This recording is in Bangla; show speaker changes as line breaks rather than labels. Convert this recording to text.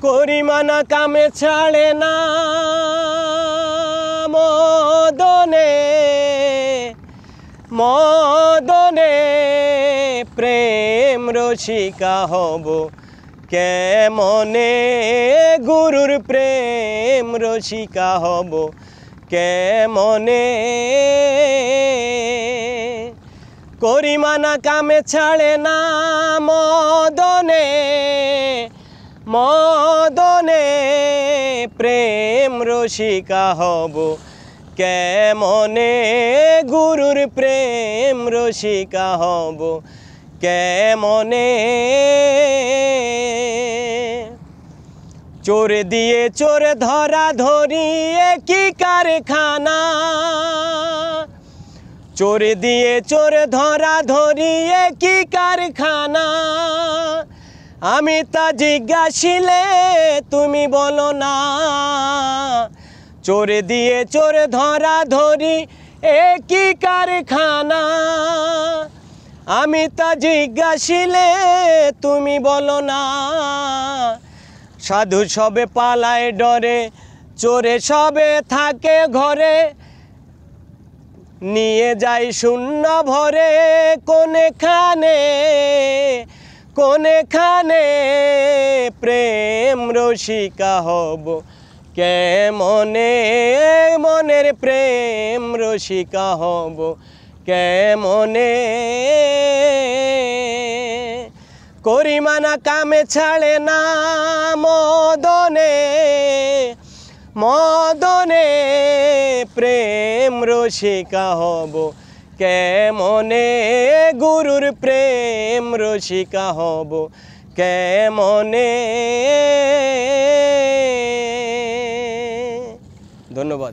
করিমানা কামে ছাড়ে না মদনে মদনে প্রেম রসিকা হব কেমনে গুরুর প্রেম রসিকা হব কেমনে করিমানা কামে ছাড়ে না মদনে মদনে প্রেম রসিকা হব কেমনে গুরুর প্রেম রসিকা হব কেমনে চোর দিয়ে চোর ধরা ধরি কি কারখানা চোর দিয়ে চোর ধরা ধরি কি কারখানা আমি তা জিজ্ঞাসিলে তুমি বলো না চোর দিয়ে চোর ধরা ধরি কি কারখানা আমি তা জিজ্ঞাসিলে তুমি বলো না সাধু সবে পালায় ডরে চোরে সবে থাকে ঘরে নিয়ে যাই শূন্য ভরে কোনখানে কোনখানে প্রেম রসিকা হব কেমনে মনের প্রেম রসিকা হব কেমনে করিমানা কামে ছাড়ে না মদনে মদনে প্রেম রসিকা হব কেমনে গুরুর প্রেম রসিকা হব কেমনে। ধন্যবাদ।